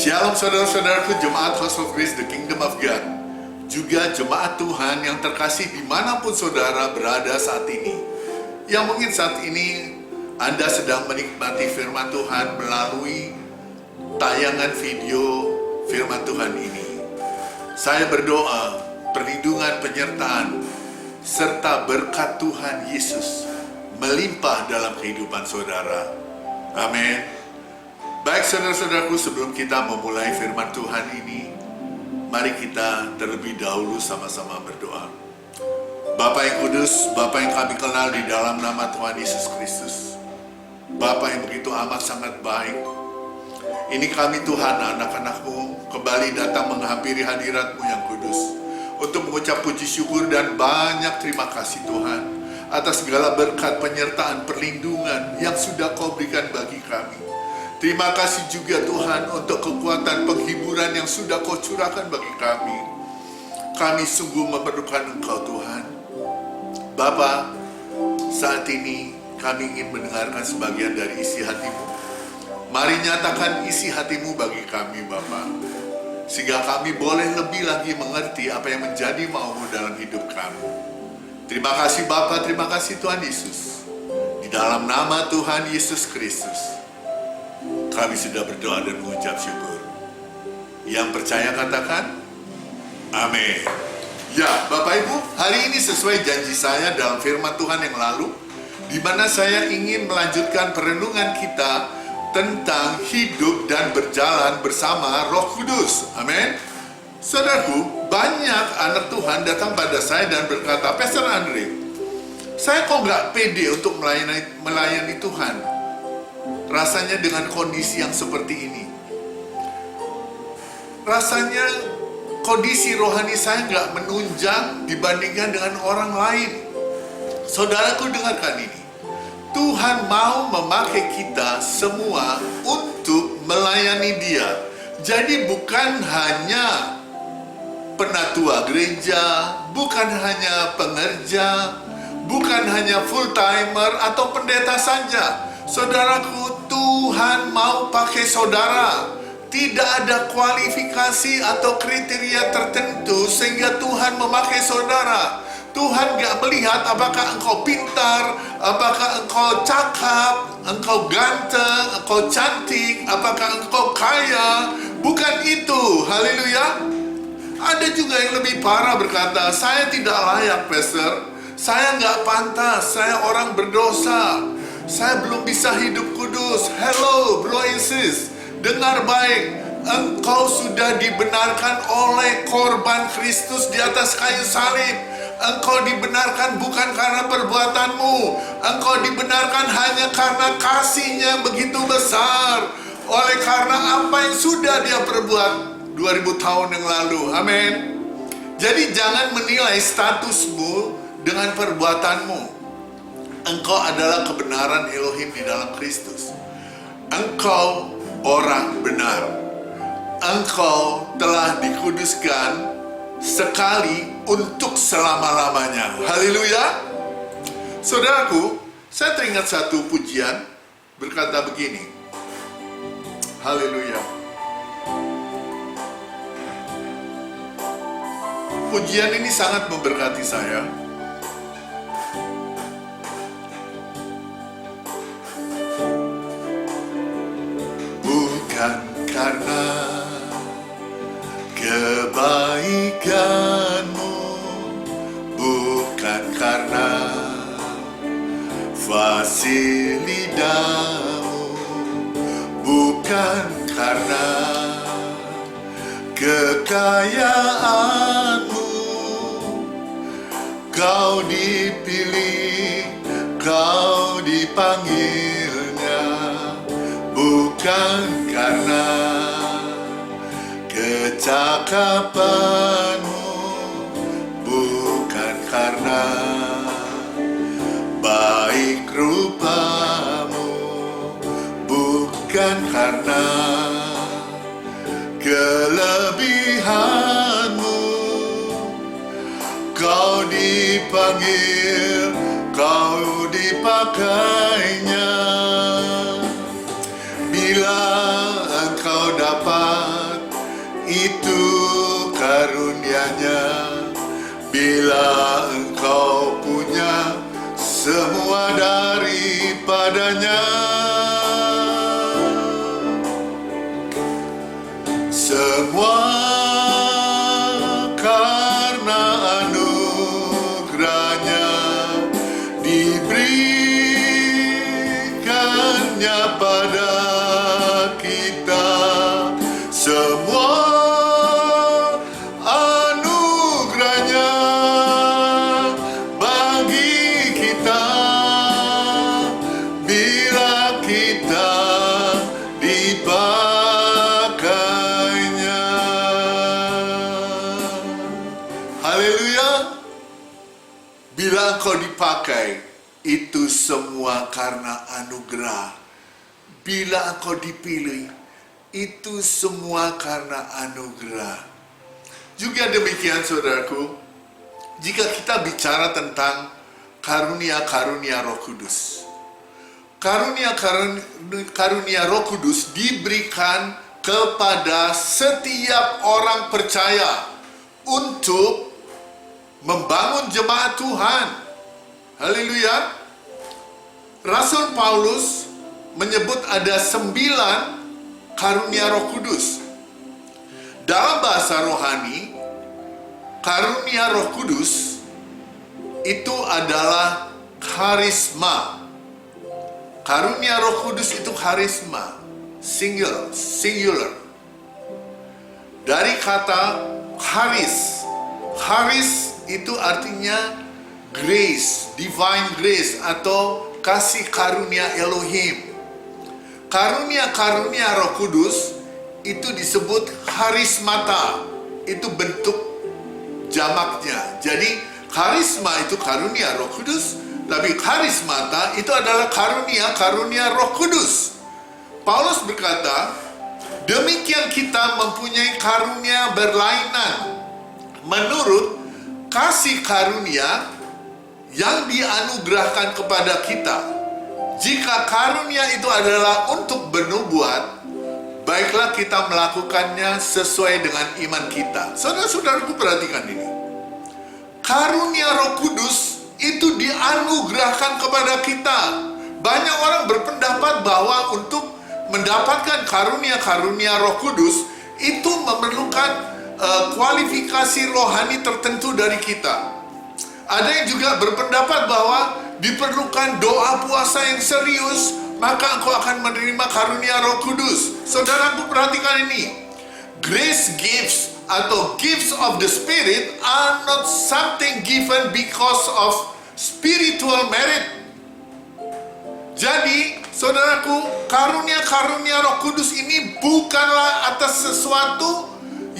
Shalom saudara-saudaraku, jemaat House of Grace, The Kingdom of God, juga jemaat Tuhan yang terkasih dimanapun saudara berada saat ini. Yang mungkin saat ini Anda sedang menikmati firman Tuhan melalui tayangan video firman Tuhan ini. Saya berdoa perlindungan, penyertaan, serta berkat Tuhan Yesus melimpah dalam kehidupan saudara. Amin. Baik saudara-saudaraku, sebelum kita memulai firman Tuhan ini, mari kita terlebih dahulu sama-sama berdoa. Bapa yang kudus, Bapa yang kami kenal di dalam nama Tuhan Yesus Kristus, Bapa yang begitu amat sangat baik, ini kami Tuhan, anak-anak-Mu, kembali datang menghampiri hadirat-Mu yang kudus, untuk mengucap puji syukur dan banyak terima kasih Tuhan, atas segala berkat, penyertaan, perlindungan yang sudah Kau berikan bagi kami. Terima kasih juga Tuhan untuk kekuatan penghiburan yang sudah Kau curahkan bagi kami. Kami sungguh memerlukan Engkau Tuhan. Bapa, saat ini kami ingin mendengarkan sebagian dari isi hati-Mu. Mari nyatakan isi hati-Mu bagi kami Bapa, sehingga kami boleh lebih lagi mengerti apa yang menjadi mau-Mu dalam hidup kami. Terima kasih Bapa, terima kasih Tuhan Yesus. Di dalam nama Tuhan Yesus Kristus kami sudah berdoa dan mengucap syukur. Yang percaya katakan, amin. Ya, Bapak Ibu, hari ini sesuai janji saya dalam firman Tuhan yang lalu, di mana saya ingin melanjutkan perenungan kita tentang hidup dan berjalan bersama Roh Kudus. Amin. Saudaraku, banyak anak Tuhan datang pada saya dan berkata, Pastor Andre, saya kok nggak pede untuk melayani Tuhan. Rasanya dengan kondisi yang seperti ini, rasanya kondisi rohani saya nggak menunjang dibandingkan dengan orang lain. Saudaraku, dengarkan ini. Tuhan mau memakai kita semua untuk melayani Dia. Jadi bukan hanya penatua gereja, bukan hanya pengerja, bukan hanya full timer atau pendeta saja. Saudaraku, Tuhan mau pakai saudara. Tidak ada kualifikasi atau kriteria tertentu sehingga Tuhan memakai saudara. Tuhan gak melihat apakah engkau pintar, apakah engkau cakap, engkau ganteng, engkau cantik, apakah engkau kaya. Bukan itu, haleluya. Ada juga yang lebih parah berkata, saya tidak layak, Pastor. Saya gak pantas, saya orang berdosa. Saya belum bisa hidup kudus. Hello, bro and sis, dengar baik. Engkau sudah dibenarkan oleh korban Kristus di atas kayu salib. Engkau dibenarkan bukan karena perbuatanmu. Engkau dibenarkan hanya karena kasih-Nya begitu besar. Oleh karena apa yang sudah Dia perbuat 2000 tahun yang lalu. Amin. Jadi jangan menilai statusmu dengan perbuatanmu. Engkau adalah kebenaran Elohim di dalam Kristus. Engkau orang benar. Engkau telah dikuduskan sekali untuk selama-lamanya. Haleluya. Saudaraku, saya teringat satu pujian berkata begini. Haleluya. Pujian ini sangat memberkati saya. Bukan karena kebaikanmu, bukan karena fasilitasmu, bukan karena kekayaanmu, kau dipilih, kau dipanggilnya, bukan karena kecakapanmu, bukan karena baik rupamu, bukan karena kelebihanmu, kau dipanggil, kau dipakainya. Bila engkau dapat itu karunia-Nya. Bila engkau punya semua daripadanya, semua karena anugerahnya diberikannya pada kita. Semua anugerahnya bagi kita bila kita dipakainya. Haleluya. Bila engkau dipakai, itu semua karena anugerah. Bila engkau dipilih, itu semua karena anugerah. Juga demikian saudaraku, jika kita bicara tentang karunia-karunia Roh Kudus. Karunia Roh Kudus diberikan kepada setiap orang percaya untuk membangun jemaat Tuhan. Haleluya. Rasul Paulus menyebut ada 9 karunia Roh Kudus. Dalam bahasa rohani, karunia Roh Kudus itu adalah karisma. Karunia Roh Kudus itu karisma, singular. Dari kata charis. Charis itu artinya grace, divine grace atau kasih karunia Elohim. Karunia-karunia Roh Kudus itu disebut charismata. Itu bentuk jamaknya. Jadi karisma itu karunia Roh Kudus, tapi charismata itu adalah karunia-karunia Roh Kudus. Paulus berkata, demikian kita mempunyai karunia berlainan menurut kasih karunia yang dianugerahkan kepada kita. Jika karunia itu adalah untuk bernubuat, baiklah kita melakukannya sesuai dengan iman kita. Saudara-saudaraku, perhatikan ini. Karunia Roh Kudus itu dianugerahkan kepada kita. Banyak orang berpendapat bahwa untuk mendapatkan karunia-karunia Roh Kudus itu memerlukan kualifikasi rohani tertentu dari kita. Ada yang juga berpendapat bahwa diperlukan doa puasa yang serius, maka engkau akan menerima karunia Roh Kudus. Saudaraku, perhatikan ini. Grace gifts atau gifts of the Spirit are not something given because of spiritual merit. Jadi, saudaraku, karunia-karunia Roh Kudus ini bukanlah atas sesuatu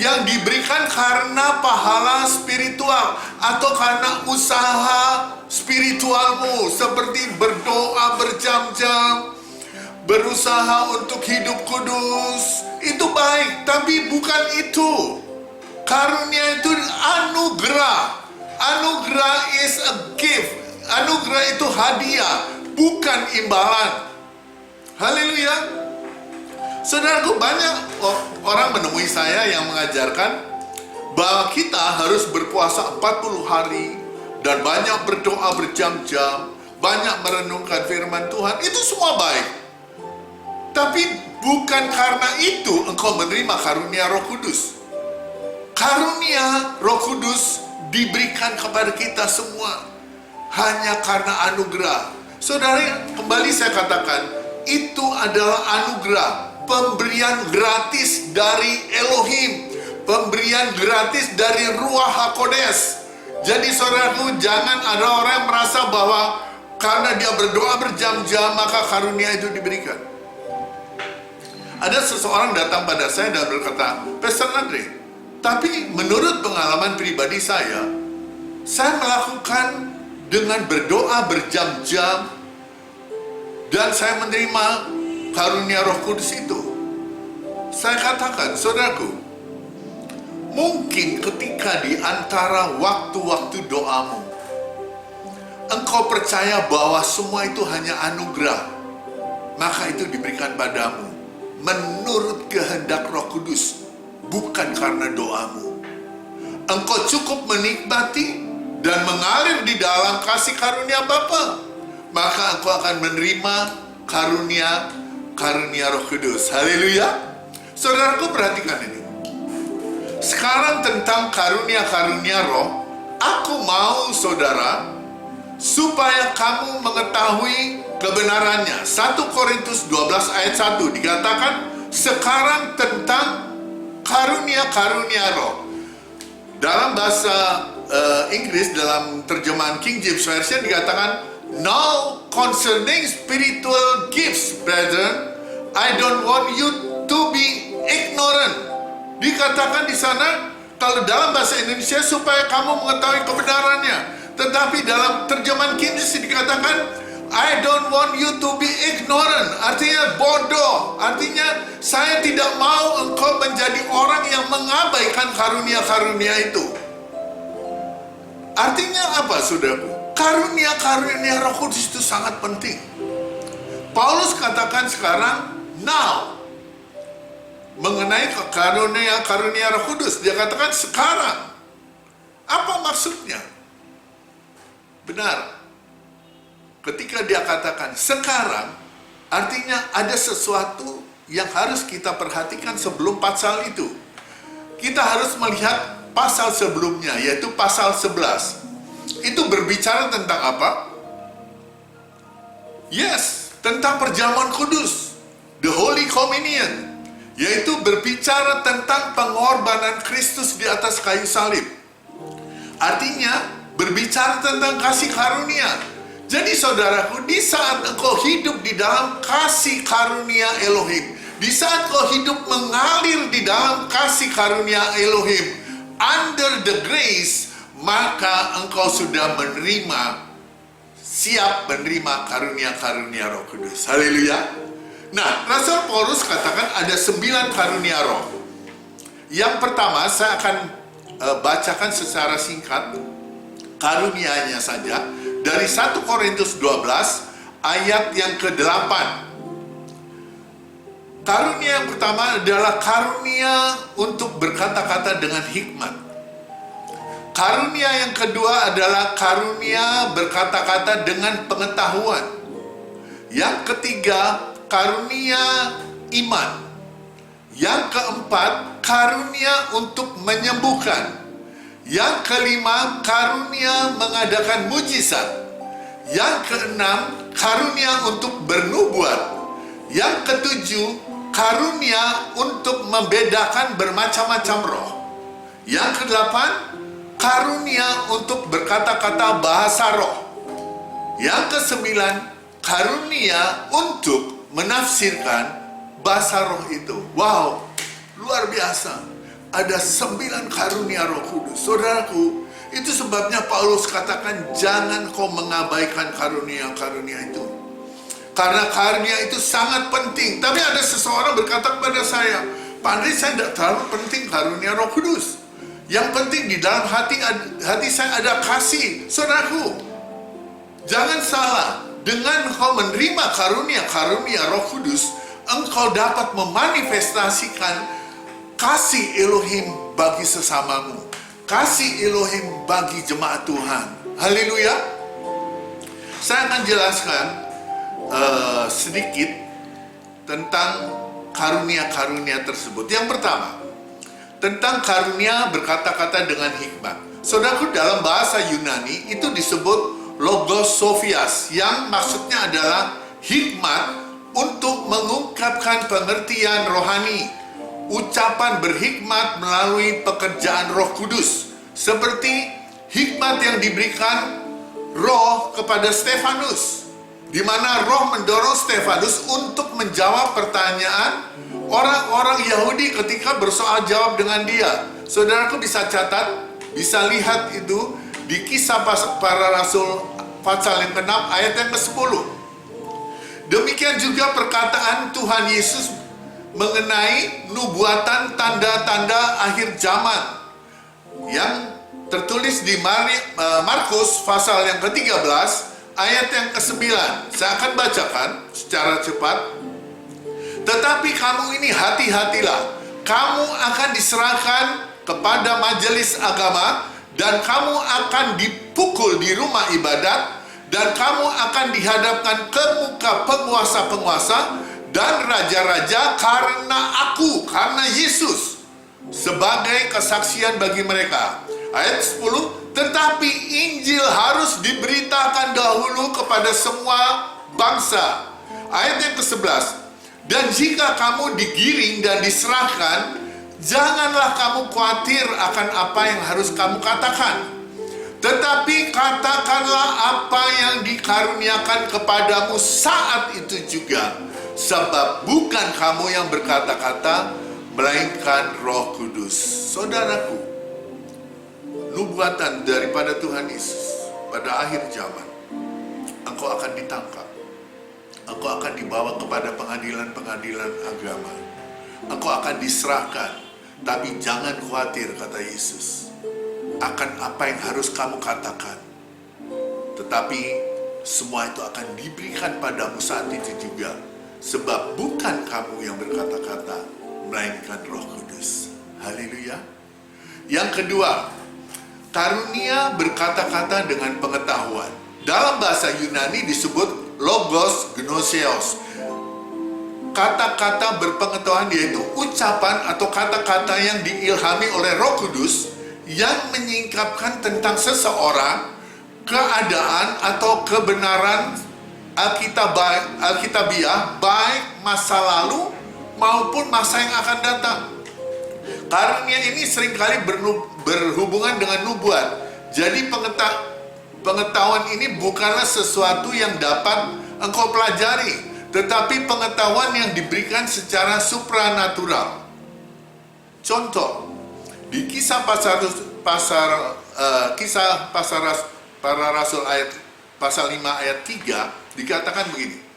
yang diberikan karena pahala spiritual atau karena usaha spiritualmu, seperti berdoa berjam-jam, berusaha untuk hidup kudus. Itu baik, tapi bukan itu. Karunia itu anugerah. Anugerah is a gift. Anugerah itu hadiah, bukan imbalan. Haleluya. Saudaraku, banyak orang menemui saya yang mengajarkan bahwa kita harus berpuasa 40 hari dan banyak berdoa berjam-jam, banyak merenungkan firman Tuhan. Itu semua baik. Tapi bukan karena itu engkau menerima karunia Roh Kudus. Karunia Roh Kudus diberikan kepada kita semua hanya karena anugerah. Saudara, kembali saya katakan, itu adalah anugerah. Pemberian gratis dari Elohim, pemberian gratis dari Ruach HaKodes. Jadi saudaraku, jangan ada orang yang merasa bahwa karena dia berdoa berjam-jam maka karunia itu diberikan. Ada seseorang datang pada saya dan berkata, Pastor Andre, tapi menurut pengalaman pribadi saya melakukan dengan berdoa berjam-jam dan saya menerima karunia Roh Kudus itu. Saya katakan, saudaraku, mungkin ketika di antara waktu-waktu doamu, engkau percaya bahwa semua itu hanya anugerah, maka itu diberikan padamu menurut kehendak Roh Kudus, bukan karena doamu. Engkau cukup menikmati dan mengalir di dalam kasih karunia Bapa, maka engkau akan menerima karunia Roh Kudus. Haleluya. Saudaraku, perhatikan ini. Sekarang tentang karunia Roh, aku mau saudara supaya kamu mengetahui kebenarannya. 1 Korintus 12 ayat 1 dikatakan sekarang tentang karunia Roh. Dalam bahasa Inggris, dalam terjemahan King James Version dikatakan, now concerning spiritual gifts, brethren, I don't want you to be ignorant. Dikatakan di sana, kalau dalam bahasa Indonesia supaya kamu mengetahui kebenarannya. Tetapi dalam terjemahan King James dikatakan, I don't want you to be ignorant. Artinya bodoh. Artinya saya tidak mau engkau menjadi orang yang mengabaikan karunia-karunia itu. Artinya apa, saudaraku? Karunia Roh Kudus itu sangat penting. Paulus katakan sekarang, now, mengenai karunia Roh Kudus. Dia katakan sekarang. Apa maksudnya? Benar. Ketika dia katakan sekarang, artinya ada sesuatu yang harus kita perhatikan sebelum pasal itu. Kita harus melihat pasal sebelumnya, yaitu pasal 11. Itu berbicara tentang apa? Yes, tentang perjamuan kudus, the Holy Communion, yaitu berbicara tentang pengorbanan Kristus di atas kayu salib. Artinya, berbicara tentang kasih karunia. Jadi saudaraku, di saat engkau hidup di dalam kasih karunia Elohim, di saat engkau hidup mengalir di dalam kasih karunia Elohim, under the grace, maka engkau sudah siap menerima karunia Roh Kudus. Haleluya. Nah, Rasul Paulus katakan ada 9 karunia Roh. Yang pertama, saya akan bacakan secara singkat karunianya saja. Dari 1 Korintus 12 ayat yang ke-8. Karunia yang pertama adalah karunia untuk berkata-kata dengan hikmat. Karunia yang kedua adalah karunia berkata-kata dengan pengetahuan. Yang ketiga, karunia iman. Yang keempat, karunia untuk menyembuhkan. Yang kelima, karunia mengadakan mujizat. Yang keenam, karunia untuk bernubuat. Yang ketujuh, karunia untuk membedakan bermacam-macam roh. Yang kedelapan, karunia untuk berkata-kata bahasa roh. Yang kesembilan, karunia untuk menafsirkan bahasa roh itu. Wow, luar biasa. Ada 9 karunia Roh Kudus. Saudaraku, itu sebabnya Paulus katakan jangan kau mengabaikan karunia-karunia itu. Karena karunia itu sangat penting. Tapi ada seseorang berkata kepada saya, Pak Andri, saya tidak terlalu penting karunia Roh Kudus. Yang penting di dalam hati saya ada kasih. Saudaraku, jangan salah. Dengan kau menerima karunia Roh Kudus, engkau dapat memanifestasikan kasih Elohim bagi sesamamu, kasih Elohim bagi jemaat Tuhan. Haleluya. Saya akan jelaskan sedikit tentang karunia-karunia tersebut. Yang pertama, tentang karunia berkata-kata dengan hikmat. Saudaraku, dalam bahasa Yunani itu disebut logos sophias, yang maksudnya adalah hikmat untuk mengungkapkan pengertian rohani. Ucapan berhikmat melalui pekerjaan Roh Kudus, seperti hikmat yang diberikan Roh kepada Stefanus, di mana Roh mendorong Stefanus untuk menjawab pertanyaan orang-orang Yahudi ketika bersoal jawab dengan dia. Saudaraku bisa catat, bisa lihat itu di Kisah Para Rasul pasal yang ke-6 ayat yang ke-10. Demikian juga perkataan Tuhan Yesus mengenai nubuatan tanda-tanda akhir zaman yang tertulis di Markus pasal yang ke-13 ayat yang ke-9. Saya akan bacakan secara cepat. Tetapi kamu ini hati-hatilah, kamu akan diserahkan kepada majelis agama, dan kamu akan dipukul di rumah ibadat, dan kamu akan dihadapkan ke muka penguasa-penguasa dan raja-raja karena Yesus, sebagai kesaksian bagi mereka. Ayat 10, tetapi Injil harus diberitakan dahulu kepada semua bangsa. Ayat yang ke-11, dan jika kamu digiring dan diserahkan, janganlah kamu khawatir akan apa yang harus kamu katakan, tetapi katakanlah apa yang dikaruniakan kepadamu saat itu juga, sebab bukan kamu yang berkata-kata, melainkan Roh Kudus. Saudaraku, nubuatan daripada Tuhan Yesus pada akhir zaman, engkau akan ditangkap, engkau akan dibawa kepada pengadilan-pengadilan agama, engkau akan diserahkan, tapi jangan khawatir, kata Yesus, akan apa yang harus kamu katakan, tetapi semua itu akan diberikan padamu saat itu juga, sebab bukan kamu yang berkata-kata, melainkan Roh Kudus. Haleluya. Yang kedua, karunia berkata-kata dengan pengetahuan. Dalam bahasa Yunani disebut logos gnoseos. Kata-kata berpengetahuan yaitu ucapan atau kata-kata yang diilhami oleh Roh Kudus yang menyingkapkan tentang seseorang, keadaan atau kebenaran alkitabiah, baik masa lalu maupun masa yang akan datang. Karunia ini seringkali berhubungan dengan nubuat. Jadi pengetahuan ini bukanlah sesuatu yang dapat engkau pelajari, tetapi pengetahuan yang diberikan secara supranatural. Contoh, di kisah para rasul ayat pasal 5 ayat 3 dikatakan begini.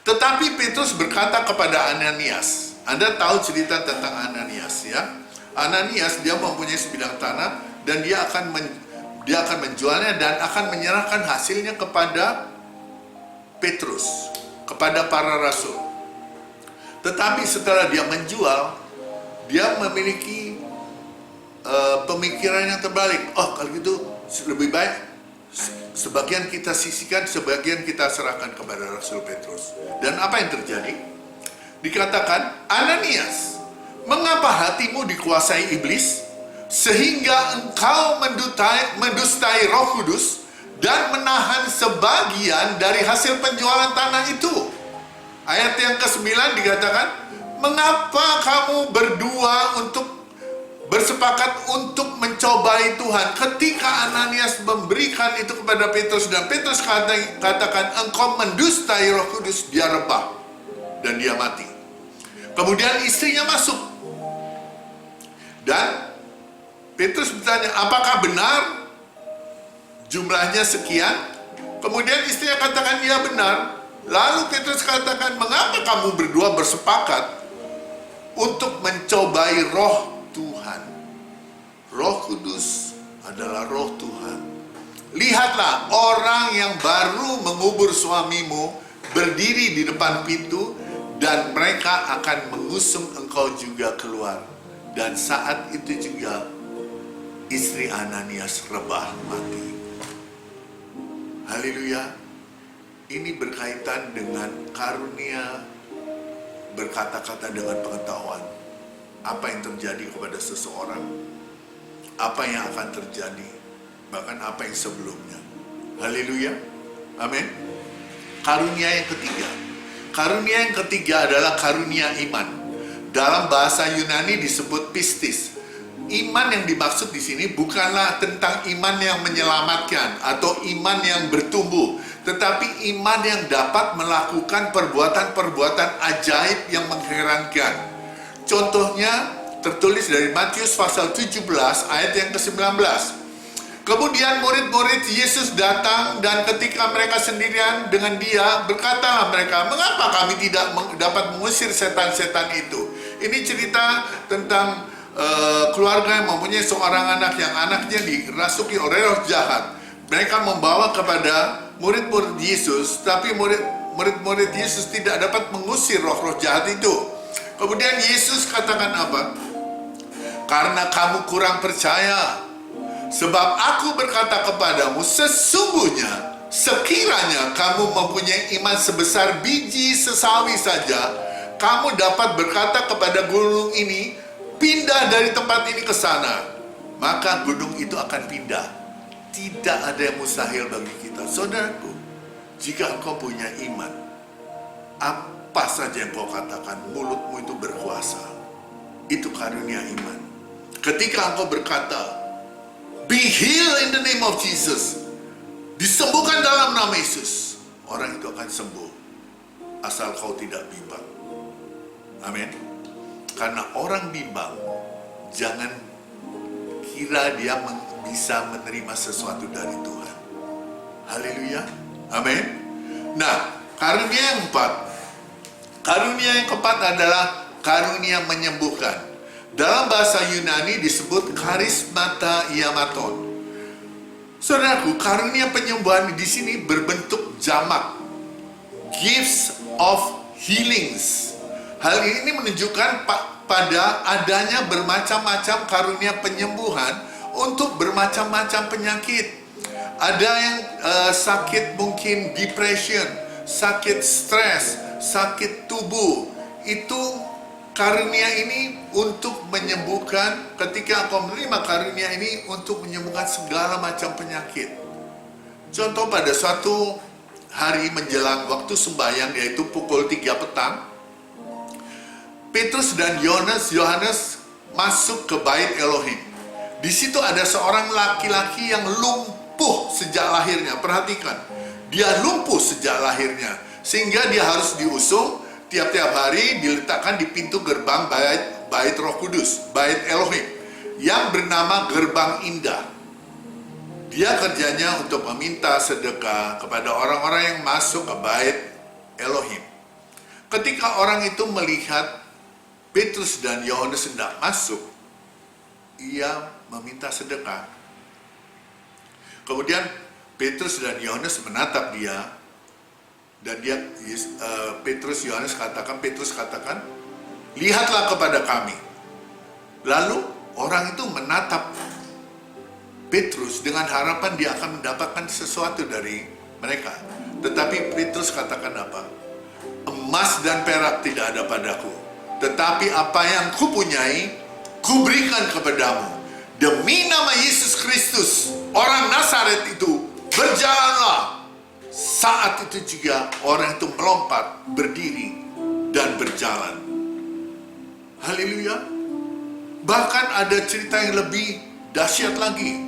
Tetapi Petrus berkata kepada Ananias, Anda tahu cerita tentang Ananias, ya? Ananias, dia mempunyai sebidang tanah dan dia akan menjualnya dan akan menyerahkan hasilnya kepada Petrus, kepada para rasul. Tetapi setelah dia menjual, dia memiliki pemikiran yang terbalik. Oh, kalau gitu lebih baik sebagian kita sisihkan, sebagian kita serahkan kepada Rasul Petrus. Dan apa yang terjadi? Dikatakan, Ananias, mengapa hatimu dikuasai iblis, sehingga engkau mendustai Roh Kudus dan menahan sebagian dari hasil penjualan tanah itu? Ayat yang ke-9 dikatakan, mengapa kamu berdua bersepakat untuk mencobai Tuhan? Ketika Ananias memberikan itu kepada Petrus dan Petrus katakan, engkau mendustai Roh Kudus, dia rebah dan dia mati. Kemudian istrinya masuk dan Petrus bertanya, apakah benar jumlahnya sekian? Kemudian istrinya katakan, iya benar. Lalu Petrus katakan, mengapa kamu berdua bersepakat untuk mencobai Roh Tuhan? Roh Kudus adalah Roh Tuhan. Lihatlah, orang yang baru mengubur suamimu berdiri di depan pintu, dan mereka akan mengusung engkau juga keluar. Dan saat itu juga istri Ananias rebah mati. Haleluya. Ini berkaitan dengan karunia berkata-kata dengan pengetahuan. Apa yang terjadi kepada seseorang, apa yang akan terjadi, bahkan apa yang sebelumnya. Haleluya. Amin. Karunia yang ketiga adalah karunia iman. Dalam bahasa Yunani disebut pistis. Iman yang dimaksud di sini bukanlah tentang iman yang menyelamatkan atau iman yang bertumbuh, tetapi iman yang dapat melakukan perbuatan-perbuatan ajaib yang mengherankan. Contohnya tertulis dari Matius pasal 17 ayat yang ke-19. Kemudian murid-murid Yesus datang, dan ketika mereka sendirian dengan dia, berkatalah mereka, mengapa kami tidak dapat mengusir setan-setan itu? Ini cerita tentang keluarga yang mempunyai seorang anak yang anaknya dirasuki oleh roh jahat. Mereka membawa kepada murid-murid Yesus, tapi murid-murid Yesus tidak dapat mengusir roh-roh jahat itu. Kemudian Yesus katakan apa? Karena kamu kurang percaya. Sebab aku berkata kepadamu, sesungguhnya sekiranya kamu mempunyai iman sebesar biji sesawi saja, kamu dapat berkata kepada gunung ini, pindah dari tempat ini ke sana, maka gunung itu akan pindah. Tidak ada yang mustahil bagi kita. Saudaraku, jika engkau punya iman, apa saja yang kau katakan, mulutmu itu berkuasa. Itu karunia iman. Ketika engkau berkata, be healed in the name of Jesus, disembuhkan dalam nama Yesus, orang itu akan sembuh, asal kau tidak bimbang. Amin. Karena orang bimbang, jangan kira dia bisa menerima sesuatu dari Tuhan. Haleluya. Amin. Nah, karunia yang keempat adalah karunia menyembuhkan. Dalam bahasa Yunani disebut karismata iamaton. Saudaraku, karunia penyembuhan di sini berbentuk jamak, gifts of healings. Hal ini menunjukkan pada adanya bermacam-macam karunia penyembuhan untuk bermacam-macam penyakit. Ada yang sakit mungkin depression, sakit stres, sakit tubuh. Itu karunia ini untuk menyembuhkan. Ketika engkau menerima karunia ini untuk menyembuhkan segala macam penyakit. Contoh, pada suatu hari menjelang waktu sembahyang, yaitu pukul 3 petang, Petrus dan Yohanes masuk ke bait Elohim. Di situ ada seorang laki-laki yang lumpuh sejak lahirnya. Perhatikan, dia lumpuh sejak lahirnya, sehingga dia harus diusung tiap-tiap hari, diletakkan di pintu gerbang bait Roh Kudus, bait Elohim, yang bernama Gerbang Indah. Dia kerjanya untuk meminta sedekah kepada orang-orang yang masuk ke bait Elohim. Ketika orang itu melihat Petrus dan Yohanes hendak masuk, ia meminta sedekah. Kemudian Petrus dan Yohanes menatap dia, dan Petrus katakan, lihatlah kepada kami. Lalu orang itu menatap Petrus dengan harapan dia akan mendapatkan sesuatu dari mereka. Tetapi Petrus katakan apa? Emas dan perak tidak ada padaku, tetapi apa yang kupunyai, kuberikan kepadamu. Demi nama Yesus Kristus, orang Nazaret itu, berjalanlah. Saat itu juga orang itu melompat, berdiri, dan berjalan. Haleluya. Bahkan ada cerita yang lebih dahsyat lagi.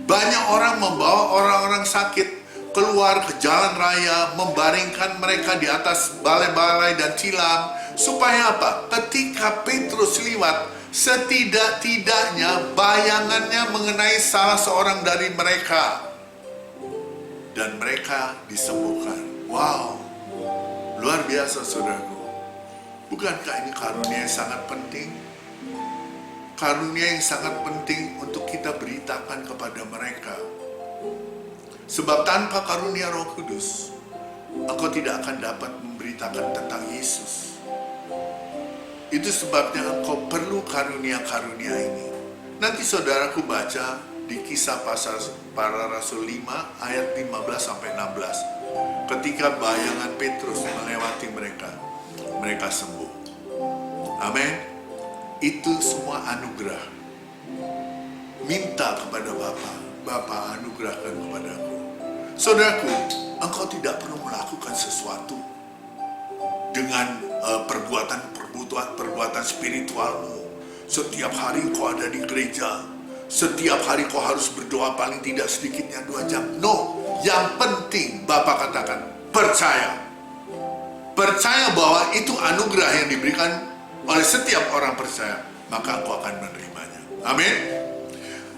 Banyak orang membawa orang-orang sakit keluar ke jalan raya, membaringkan mereka di atas balai-balai dan tilam. Supaya apa? Ketika Petrus lewat, setidak-tidaknya bayangannya mengenai salah seorang dari mereka, dan mereka disembuhkan. Wow, luar biasa saudaraku. Bukankah ini karunia yang sangat penting? Karunia yang sangat penting untuk kita beritakan kepada mereka. Sebab tanpa karunia Roh Kudus, engkau tidak akan dapat memberitakan tentang Yesus. Itu sebabnya engkau perlu karunia-karunia ini. Nanti saudaraku baca di Kisah Para Rasul 5 ayat 15-16. Ketika bayangan Petrus melewati mereka, mereka sembuh. Amin. Itu semua anugerah. Minta kepada Bapa, Bapa anugerahkan kepadaku. Saudaraku, engkau tidak perlu melakukan sesuatu dengan perbuatan spiritualmu. Setiap hari kau ada di gereja, setiap hari kau harus berdoa paling tidak sedikitnya 2 jam. No, yang penting Bapak katakan, percaya. Percaya bahwa itu anugerah yang diberikan oleh setiap orang percaya, maka engkau akan menerimanya. Amin.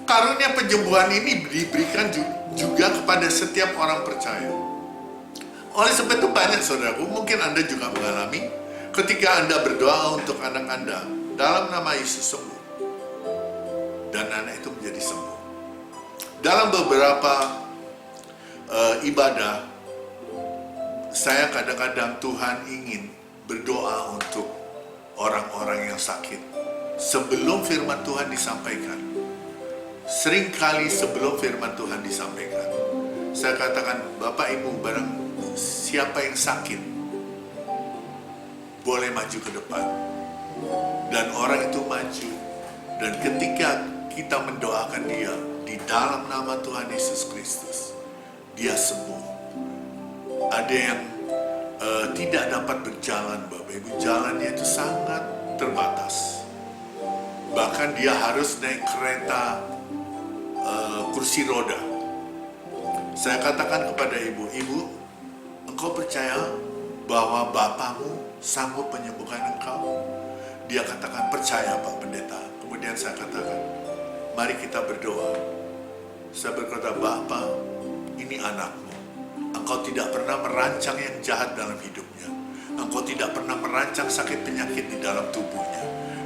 Karunia penyembuhan ini diberikan juga kepada setiap orang percaya. Oleh sebab itu banyak saudaraku, mungkin Anda juga mengalami ketika Anda berdoa untuk anak Anda dalam nama Yesus sembuh, dan anak itu menjadi sembuh. Dalam beberapa ibadah, saya kadang-kadang Tuhan ingin berdoa untuk orang-orang yang sakit sebelum firman Tuhan disampaikan. Seringkali sebelum firman Tuhan disampaikan, saya katakan, Bapak Ibu, barang siapa yang sakit boleh maju ke depan. Dan orang itu maju. Dan ketika kita mendoakan dia di dalam nama Tuhan Yesus Kristus, dia sembuh. Ada yang tidak dapat berjalan, Bapak Ibu, jalannya itu sangat terbatas. Bahkan dia harus naik kereta kursi roda. Saya katakan kepada ibu, engkau percaya bahwa Bapamu sanggup menyembuhkan engkau? Dia katakan, percaya Pak Pendeta. Kemudian saya katakan, mari kita berdoa. Saya berkata, Bapa, ini anakmu. Engkau tidak pernah merancang yang jahat dalam hidupnya. Engkau tidak pernah merancang sakit penyakit di dalam tubuhnya.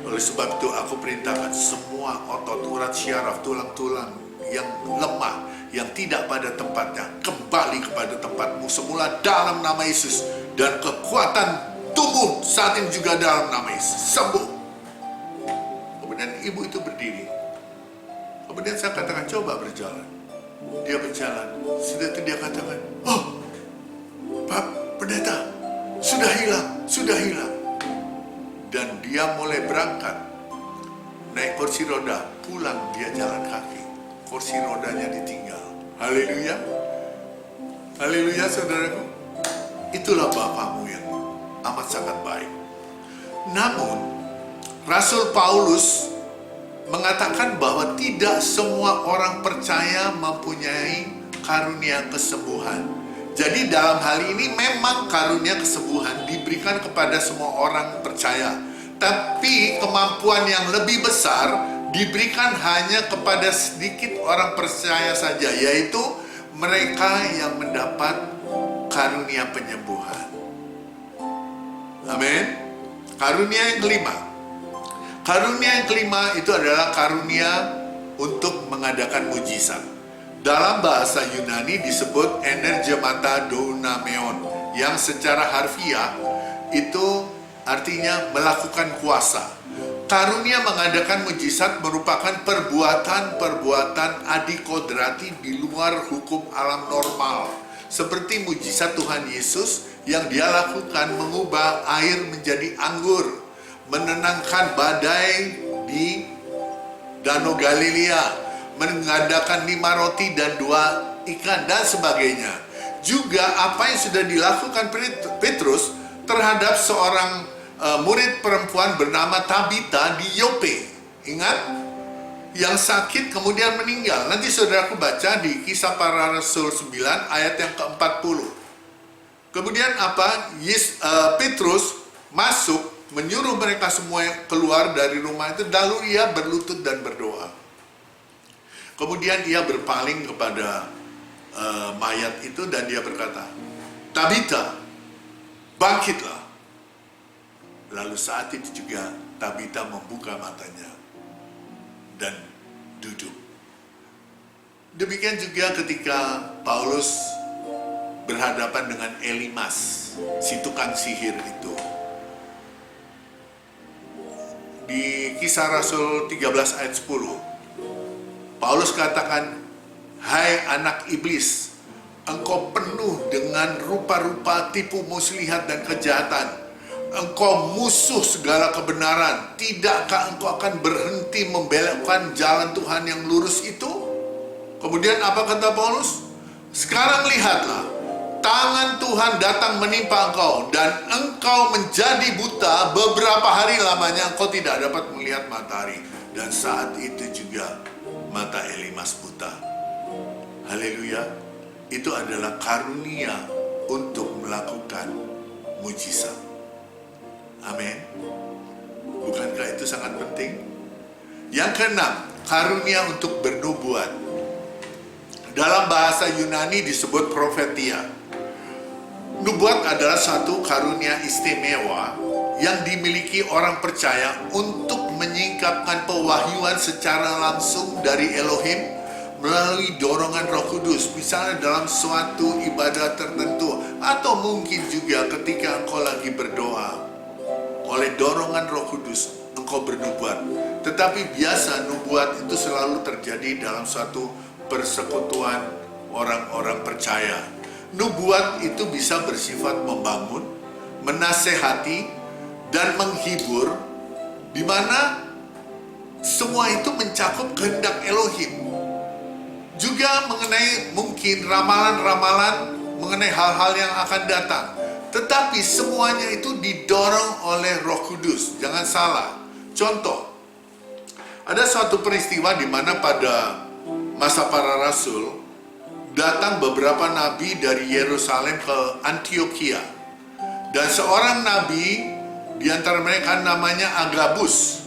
Oleh sebab itu aku perintahkan semua otot, urat syaraf, tulang-tulang yang lemah, yang tidak pada tempatnya, kembali kepada tempatmu semula dalam nama Yesus. Dan kekuatan tubuh saat ini juga dalam nama Yesus, sembuh. Kemudian ibu itu berdiri. Kemudian saya katakan, coba berjalan. Dia berjalan. Sudah itu dia katakan, oh Pak Pendeta, sudah hilang. Dan dia mulai berangkat, naik kursi roda, pulang dia jalan kaki. Kursi rodanya ditinggal. Haleluya. Haleluya, saudaraku. Itulah Bapamu yang amat sangat baik. Namun, Rasul Paulus mengatakan bahwa tidak semua orang percaya mempunyai karunia kesembuhan. Jadi dalam hal ini memang karunia kesembuhan diberikan kepada semua orang percaya. Tapi kemampuan yang lebih besar diberikan hanya kepada sedikit orang percaya saja, yaitu mereka yang mendapat karunia penyembuhan. Amin. Karunia yang kelima. Karunia yang kelima itu adalah karunia untuk mengadakan mujizat. Dalam bahasa Yunani disebut energemata dounameon, yang secara harfiah itu artinya melakukan kuasa. Karunia mengadakan mujizat merupakan perbuatan-perbuatan adikodrati di luar hukum alam normal. Seperti mujizat Tuhan Yesus yang dia lakukan mengubah air menjadi anggur, menenangkan badai di Danau Galilea, mengadakan 5 roti dan 2 ikan, dan sebagainya. Juga apa yang sudah dilakukan Petrus terhadap seorang murid perempuan bernama Tabita di Yope. Ingat? Yang sakit kemudian meninggal. Nanti saudaraku baca di Kisah Para Rasul 9 ayat yang ke-40. Kemudian apa? Petrus masuk, menyuruh mereka semua keluar dari rumah itu, lalu ia berlutut dan berdoa. Kemudian ia berpaling kepada mayat itu dan dia berkata, Tabita, bangkitlah. Lalu saat itu juga Tabita membuka matanya dan duduk. Demikian juga ketika Paulus berhadapan dengan Elimas, si tukang sihir itu. Di Kisah Rasul 13 ayat 10, Paulus katakan, hai anak iblis, engkau penuh dengan rupa-rupa tipu muslihat dan kejahatan. Engkau musuh segala kebenaran. Tidakkah engkau akan berhenti membelokkan jalan Tuhan yang lurus itu? Kemudian apa kata Paulus? Sekarang lihatlah, tangan Tuhan datang menimpa engkau, dan engkau menjadi buta beberapa hari lamanya. Engkau tidak dapat melihat matahari. Dan saat itu juga mata Elimas buta. Haleluya. Itu adalah karunia untuk melakukan mujizat. Amin. Bukankah itu sangat penting? Yang keenam, karunia untuk bernubuat. Dalam bahasa Yunani disebut profetia. Nubuat adalah satu karunia istimewa yang dimiliki orang percaya untuk menyingkapkan pewahyuan secara langsung dari Elohim melalui dorongan Roh Kudus, misalnya dalam suatu ibadah tertentu, atau mungkin juga ketika engkau lagi berdoa. oleh dorongan Roh Kudus engkau bernubuat. Tetapi biasa nubuat itu selalu terjadi dalam suatu persekutuan orang-orang percaya. Nubuat itu bisa bersifat membangun, menasehati, dan menghibur, di mana semua itu mencakup kehendak Elohim. Juga mengenai mungkin ramalan-ramalan mengenai hal-hal yang akan datang. Tetapi semuanya itu didorong oleh Roh Kudus. Jangan salah. Contoh, ada suatu peristiwa di mana pada masa para rasul datang beberapa nabi dari Yerusalem ke Antioquia. Dan seorang nabi di antara mereka namanya Agabus.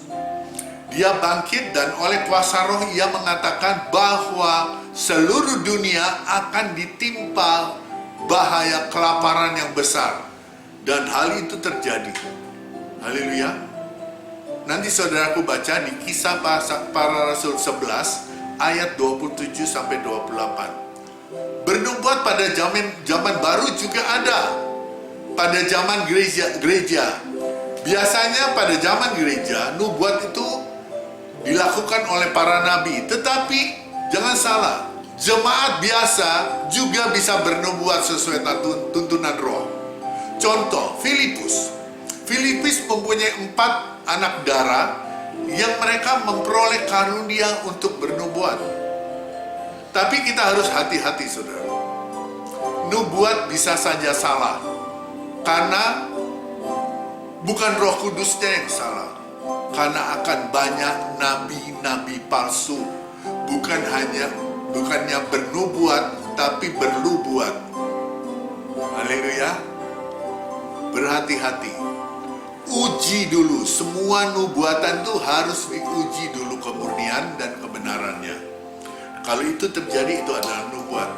Dia bangkit dan oleh kuasa roh ia mengatakan bahwa seluruh dunia akan ditimpa bahaya kelaparan yang besar. Dan hal itu terjadi. Haleluya. Nanti saudaraku baca di Kisah Para Rasul 11 ayat 27 sampai 28. Bernubuat pada zaman baru juga ada. Pada zaman gereja. Biasanya pada zaman gereja nubuat itu dilakukan oleh para nabi. Tetapi jangan salah, jemaat biasa juga bisa bernubuat sesuai tuntunan roh. Contoh, Filipus mempunyai 4 anak darah yang mereka memperoleh karunia untuk bernubuat. Tapi kita harus hati-hati, saudara. Nubuat bisa saja salah, karena bukan Roh Kudusnya yang salah. Karena akan banyak nabi-nabi palsu, bukannya bernubuat, tapi berlubuat. Haleluya. Berhati-hati. Uji dulu, semua nubuatan itu harus diuji dulu kemurnian dan kebenarannya. Kalau itu terjadi, itu adalah nubuat.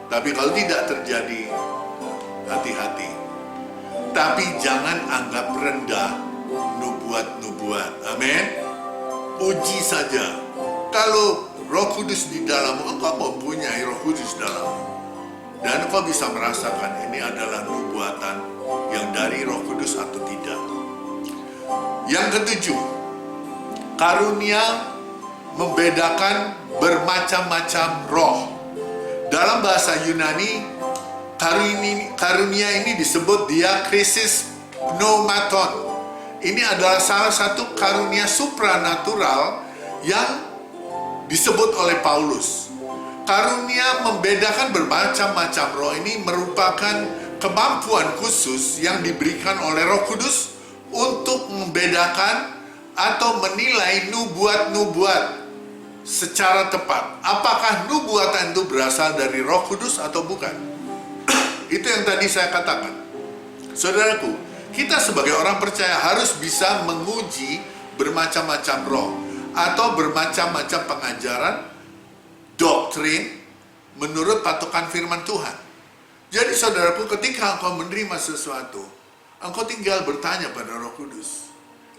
Tapi kalau tidak terjadi, hati-hati. Tapi jangan anggap rendah nubuat-nubuat. Amin. Uji saja. Kalau Roh Kudus di dalammu, engkau mempunyai Roh Kudus dalammu, dan engkau bisa merasakan ini adalah nubuatan yang dari Roh Kudus atau tidak. Yang ketujuh, karunia membedakan bermacam-macam roh. Dalam bahasa Yunani, karunia ini disebut diakrisis pneumaton. Ini adalah salah satu karunia supranatural yang disebut oleh Paulus. Karunia membedakan bermacam-macam roh ini merupakan kemampuan khusus yang diberikan oleh Roh Kudus untuk membedakan atau menilai nubuat-nubuat secara tepat. Apakah nubuatan itu berasal dari Roh Kudus atau bukan? Itu yang tadi saya katakan. Saudaraku, kita sebagai orang percaya harus bisa menguji bermacam-macam roh atau bermacam-macam pengajaran, doktrin menurut patokan firman Tuhan. Jadi saudaraku, ketika engkau menerima sesuatu, engkau tinggal bertanya pada Roh Kudus.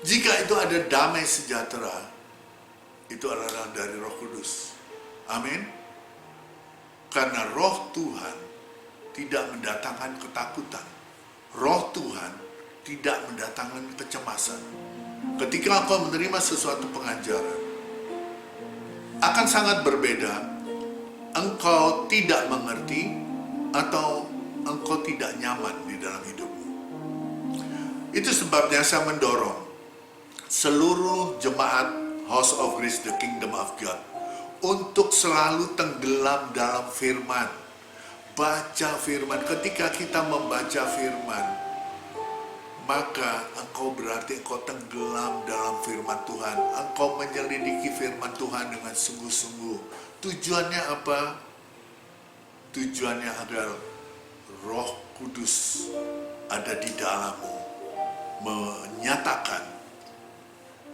Jika itu ada damai sejahtera, itu adalah dari Roh Kudus. Amin. Karena Roh Tuhan tidak mendatangkan ketakutan. Roh Tuhan tidak mendatangkan kecemasan. Ketika engkau menerima sesuatu pengajaran, akan sangat berbeda. Engkau tidak mengerti atau engkau tidak nyaman di dalam hidupmu. Itu sebabnya saya mendorong seluruh jemaat House of Grace, the Kingdom of God, untuk selalu tenggelam dalam firman. Baca firman. Ketika kita membaca firman, maka engkau berarti engkau tenggelam dalam firman Tuhan. Engkau menyelidiki firman Tuhan dengan sungguh-sungguh. Tujuannya apa? Tujuannya agar Roh Kudus ada di dalammu, menyatakan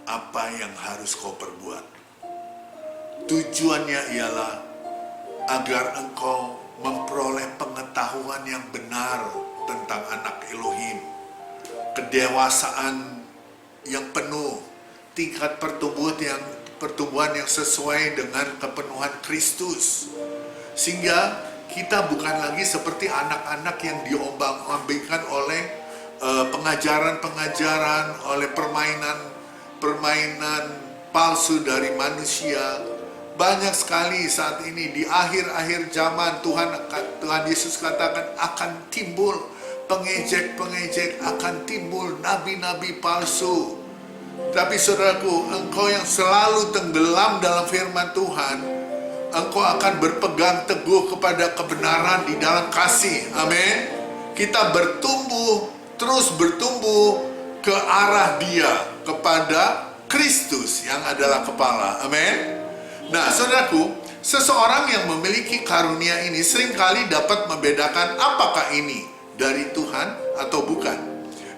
apa yang harus kau perbuat. Tujuannya ialah agar engkau memperoleh pengetahuan yang benar tentang anak Elohim, kedewasaan yang penuh, tingkat pertumbuhan yang sesuai dengan kepenuhan Kristus, sehingga kita bukan lagi seperti anak-anak yang diombang-ambingkan oleh pengajaran-pengajaran, oleh permainan palsu dari manusia. Banyak sekali saat ini di akhir-akhir zaman Tuhan Yesus katakan akan timbul pengejek-pengejek, akan timbul nabi-nabi palsu. Tapi saudaraku, engkau yang selalu tenggelam dalam firman Tuhan, engkau akan berpegang teguh kepada kebenaran di dalam kasih. Amin. Kita terus bertumbuh ke arah Dia, kepada Kristus yang adalah kepala. Amin. Nah, saudaraku, seseorang yang memiliki karunia ini seringkali dapat membedakan apakah ini dari Tuhan atau bukan.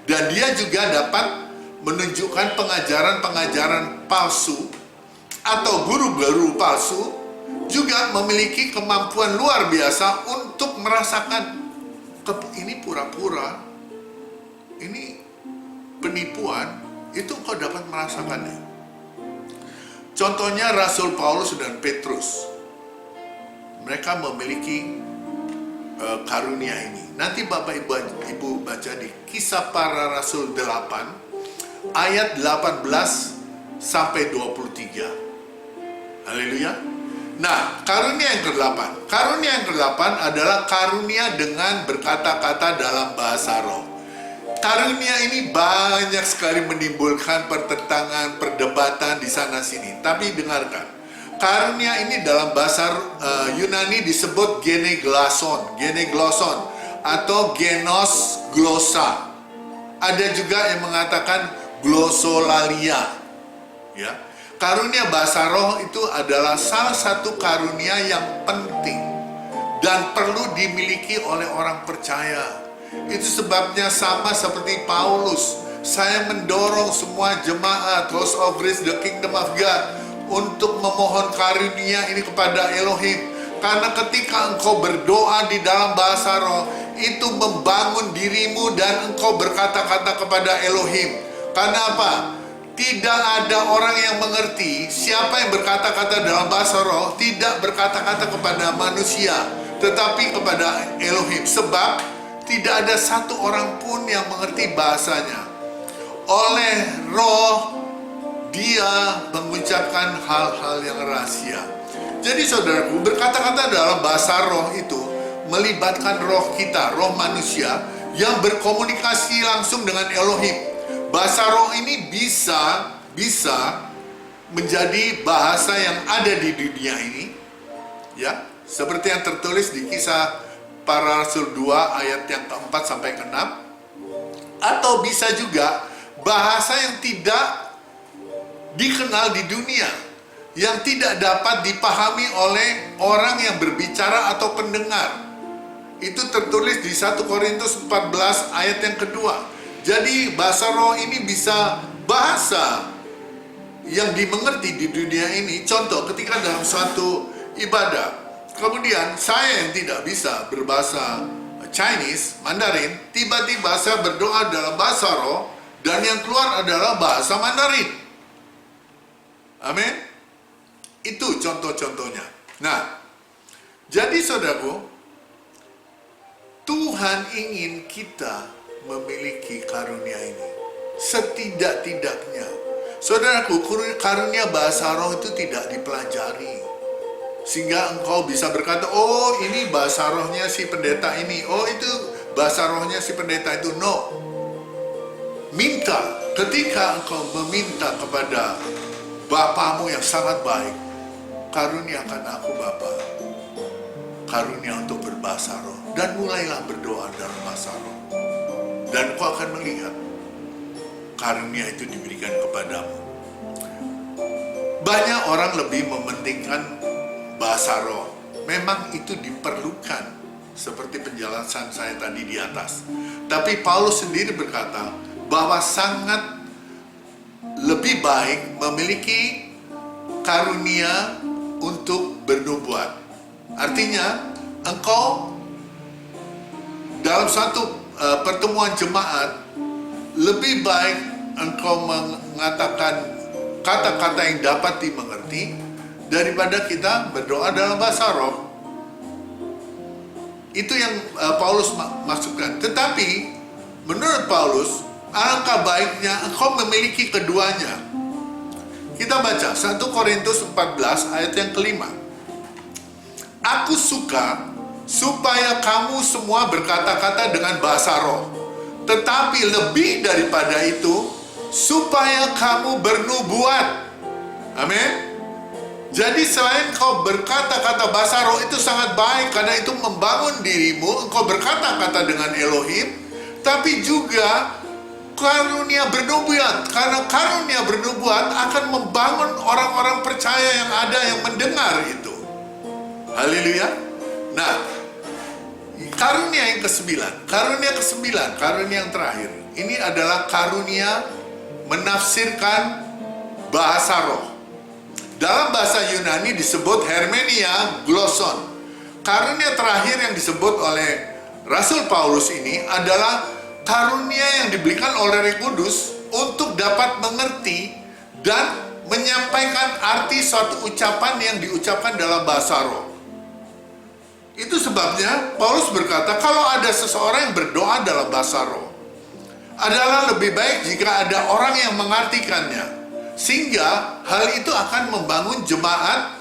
Dan dia juga dapat menunjukkan pengajaran-pengajaran palsu atau guru-guru palsu juga memiliki kemampuan luar biasa untuk merasakan ini pura-pura, ini penipuan, itu kau dapat merasakannya. Contohnya Rasul Paulus dan Petrus. Mereka memiliki karunia ini. Nanti Bapak Ibu baca di Kisah Para Rasul 8 ayat 18 sampai 23. Haleluya. Nah, karunia yang ke-8. Karunia yang ke-8 adalah karunia dengan berkata-kata dalam bahasa roh. Karunia ini banyak sekali menimbulkan pertentangan, perdebatan di sana sini. Tapi dengarkan, karunia ini dalam bahasa Yunani disebut genegloson atau genos glosa. Ada juga yang mengatakan glossolalia. Ya, karunia bahasa roh itu adalah salah satu karunia yang penting dan perlu dimiliki oleh orang percaya. Itu sebabnya sama seperti Paulus, saya mendorong semua jemaat House of Grace the Kingdom of God untuk memohon karunia ini kepada Elohim. Karena ketika engkau berdoa di dalam bahasa roh, itu membangun dirimu dan engkau berkata-kata kepada Elohim. Karena apa? Tidak ada orang yang mengerti. Siapa yang berkata-kata dalam bahasa roh tidak berkata-kata kepada manusia, tetapi kepada Elohim. Sebab tidak ada satu orang pun yang mengerti bahasanya. Oleh roh, dia mengucapkan hal-hal yang rahasia. Jadi saudaraku, berkata-kata dalam bahasa roh itu melibatkan roh kita, roh manusia, yang berkomunikasi langsung dengan Elohim. Bahasa roh ini bisa menjadi bahasa yang ada di dunia ini. Ya, seperti yang tertulis di Kisah Para Rasul 2 ayat yang ke-4 sampai ke-6. Atau bisa juga bahasa yang tidak dikenal di dunia, yang tidak dapat dipahami oleh orang yang berbicara atau pendengar. Itu tertulis di 1 Korintus 14 ayat yang kedua. Jadi bahasa roh ini bisa bahasa yang dimengerti di dunia ini. Contoh, ketika dalam suatu ibadah, kemudian saya yang tidak bisa berbahasa Chinese, Mandarin, tiba-tiba saya berdoa dalam bahasa roh, dan yang keluar adalah bahasa Mandarin. Amin. Itu contoh-contohnya. Nah, jadi saudaraku, Tuhan ingin kita memiliki karunia ini. Setidak-tidaknya, saudaraku, karunia bahasa roh itu tidak dipelajari. Sehingga engkau bisa berkata, oh ini bahasa rohnya si pendeta ini, oh itu bahasa rohnya si pendeta itu. No. Minta, ketika engkau meminta kepada Bapamu yang sangat baik, karuniakan aku Bapa karunia untuk berbahasa roh, dan mulailah berdoa dalam bahasa roh, dan kau akan melihat karunia itu diberikan kepadamu. Banyak orang lebih mementingkan bahasa roh. Memang itu diperlukan, seperti penjelasan saya tadi di atas. Tapi Paulus sendiri berkata bahwa sangat lebih baik memiliki karunia untuk bernubuat. Artinya, engkau dalam satu pertemuan jemaat, lebih baik engkau mengatakan kata-kata yang dapat dimengerti daripada kita berdoa dalam bahasa roh. Itu yang Paulus maksudkan. Tetapi menurut Paulus, alangkah baiknya engkau memiliki keduanya. Kita baca 1 Korintus 14 ayat yang kelima. Aku suka supaya kamu semua berkata-kata dengan bahasa roh, tetapi lebih daripada itu, supaya kamu bernubuat. Amin. Jadi selain kau berkata-kata bahasa roh itu sangat baik, karena itu membangun dirimu, engkau berkata-kata dengan Elohim, tapi juga karunia bernubuat, karena karunia bernubuat akan membangun orang-orang percaya yang ada yang mendengar itu. Haleluya. Nah, karunia yang ke-9, karunia yang terakhir, ini adalah karunia menafsirkan bahasa roh. Dalam bahasa Yunani disebut hermenia gloson. Karunia terakhir yang disebut oleh Rasul Paulus ini adalah karunia yang diberikan oleh Roh Kudus untuk dapat mengerti dan menyampaikan arti suatu ucapan yang diucapkan dalam bahasa roh. Itu sebabnya Paulus berkata, kalau ada seseorang yang berdoa dalam bahasa roh, adalah lebih baik jika ada orang yang mengartikannya, sehingga hal itu akan membangun jemaat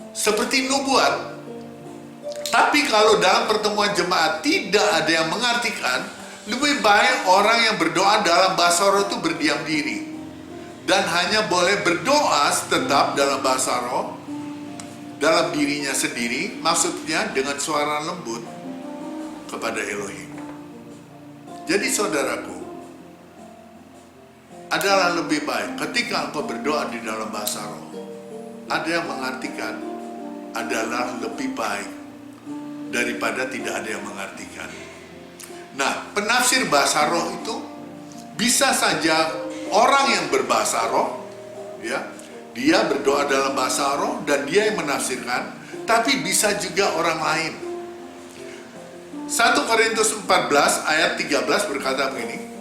seperti nubuat. Tapi kalau dalam pertemuan jemaat tidak ada yang mengartikan, lebih baik orang yang berdoa dalam bahasa roh itu berdiam diri dan hanya boleh berdoa tetap dalam bahasa roh dalam dirinya sendiri, maksudnya dengan suara lembut kepada Elohim. Jadi saudaraku, adalah lebih baik ketika engkau berdoa di dalam bahasa roh, ada yang mengartikan, adalah lebih baik daripada tidak ada yang mengartikan. Nah, penafsir bahasa roh itu bisa saja orang yang berbahasa roh, ya, dia berdoa dalam bahasa roh dan dia yang menafsirkan, tapi bisa juga orang lain. 1 Korintus 14 ayat 13 berkata begini,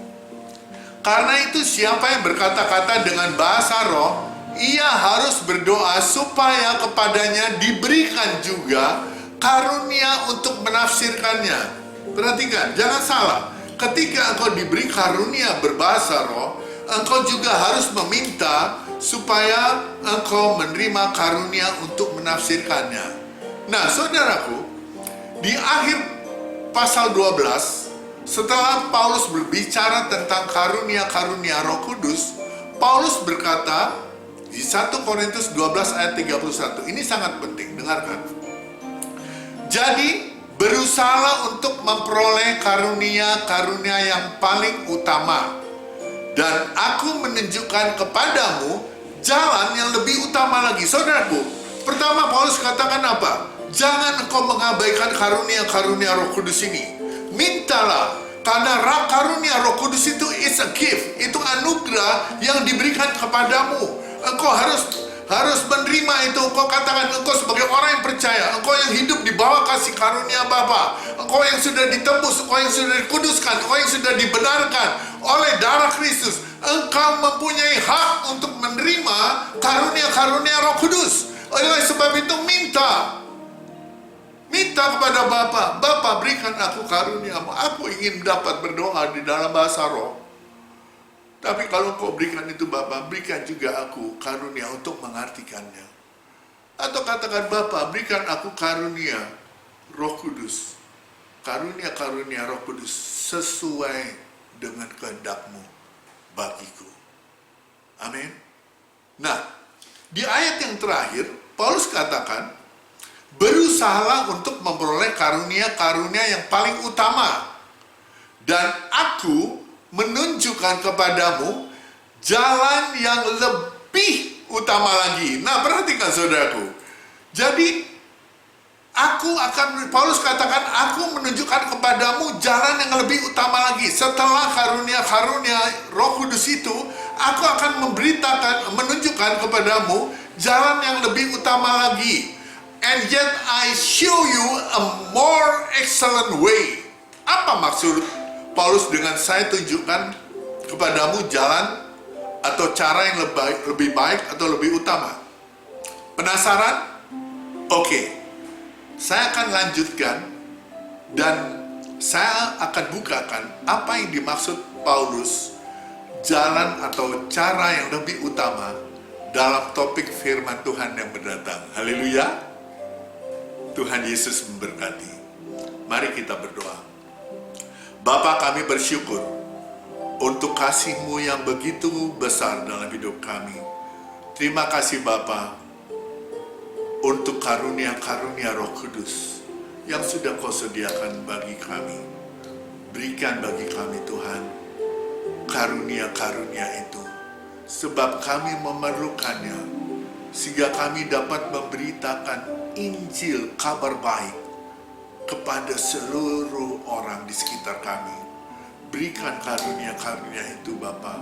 karena itu siapa yang berkata-kata dengan bahasa roh, ia harus berdoa supaya kepadanya diberikan juga karunia untuk menafsirkannya. Perhatikan, jangan salah. Ketika engkau diberi karunia berbahasa roh, engkau juga harus meminta supaya engkau menerima karunia untuk menafsirkannya. Nah, saudaraku, di akhir pasal 12, setelah Paulus berbicara tentang karunia-karunia Roh Kudus, Paulus berkata di 1 Korintus 12 ayat 31, ini sangat penting, dengarkan. Jadi, berusahalah untuk memperoleh karunia-karunia yang paling utama, dan aku menunjukkan kepadamu jalan yang lebih utama lagi. Saudaraku, pertama Paulus katakan apa? Jangan engkau mengabaikan karunia-karunia Roh Kudus ini. Mintalah, karena karunia Roh Kudus itu is a gift, itu anugerah yang diberikan kepadamu. Engkau harus menerima itu. Engkau katakan, engkau sebagai orang yang percaya, engkau yang hidup di bawah kasih karunia Bapa, engkau yang sudah ditebus, engkau yang sudah dikuduskan, engkau yang sudah dibenarkan oleh darah Kristus, engkau mempunyai hak untuk menerima karunia-karunia Roh Kudus. Oleh sebab itu minta kepada Bapa, Bapa berikan aku karunia-Mu, aku ingin dapat berdoa di dalam bahasa roh. Tapi kalau Kau berikan itu Bapa, berikan juga aku karunia untuk mengartikannya. Atau katakan, Bapa berikan aku karunia Roh Kudus, karunia-karunia Roh Kudus sesuai dengan kehendak-Mu bagiku. Amin. Nah, di ayat yang terakhir Paulus katakan, berusahalah untuk memperoleh karunia-karunia yang paling utama, dan aku menunjukkan kepadamu jalan yang lebih utama lagi. Nah, perhatikan saudaraku. Jadi Paulus katakan, aku menunjukkan kepadamu jalan yang lebih utama lagi. Setelah karunia-karunia Roh Kudus itu, aku akan menunjukkan kepadamu jalan yang lebih utama lagi. And yet I show you a more excellent way. Apa maksud Paulus dengan saya tunjukkan kepadamu jalan atau cara yang lebih baik atau lebih utama? Penasaran? Oke. Saya akan lanjutkan dan saya akan bukakan apa yang dimaksud Paulus, jalan atau cara yang lebih utama dalam topik firman Tuhan yang mendatang. Haleluya. Tuhan Yesus memberkati. Mari kita berdoa. Bapa, kami bersyukur untuk kasih-Mu yang begitu besar dalam hidup kami. Terima kasih Bapa untuk karunia-karunia Roh Kudus yang sudah Kau sediakan bagi kami. Berikan bagi kami Tuhan karunia-karunia itu, sebab kami memerlukannya, sehingga kami dapat memberitakan Injil, kabar baik kepada seluruh orang di sekitar kami. Berikan karunia-karunia itu Bapa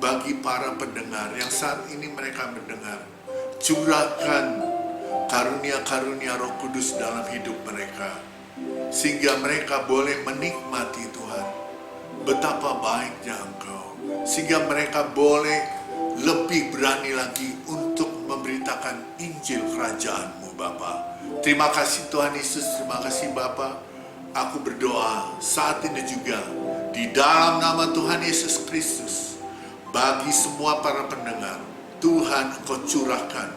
bagi para pendengar yang saat ini mereka mendengar. Curahkan karunia-karunia Roh Kudus dalam hidup mereka, sehingga mereka boleh menikmati Tuhan betapa baiknya Engkau, sehingga mereka boleh lebih berani lagi untuk memberitakan Injil kerajaan-Mu Bapa. Terima kasih Tuhan Yesus, terima kasih Bapa. Aku berdoa saat ini juga di dalam nama Tuhan Yesus Kristus, bagi semua para pendengar, Tuhan Engkau curahkan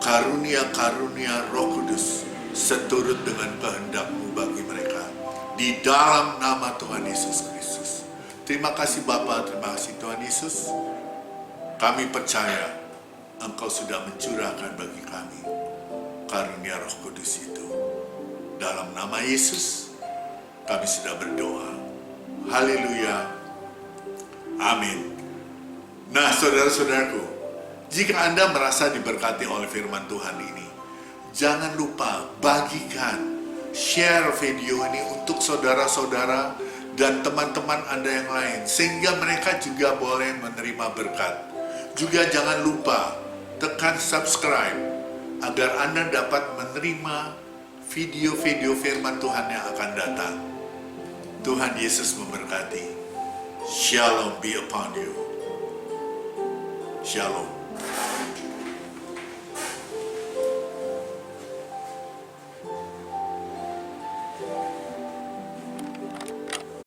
karunia-karunia Roh Kudus seturut dengan kehendak-Mu bagi mereka. Di dalam nama Tuhan Yesus Kristus. Terima kasih Bapa, terima kasih Tuhan Yesus. Kami percaya Engkau sudah mencurahkan bagi kami karunia Roh Kudus itu. Dalam nama Yesus kami sudah berdoa. Haleluya. Amin. Nah, saudara-saudaraku, jika Anda merasa diberkati oleh firman Tuhan ini, jangan lupa bagikan, share video ini untuk saudara-saudara dan teman-teman Anda yang lain, sehingga mereka juga boleh menerima berkat. Juga jangan lupa tekan subscribe agar Anda dapat menerima video-video firman Tuhan yang akan datang. Tuhan Yesus memberkati. Shalom be upon you. Shalom.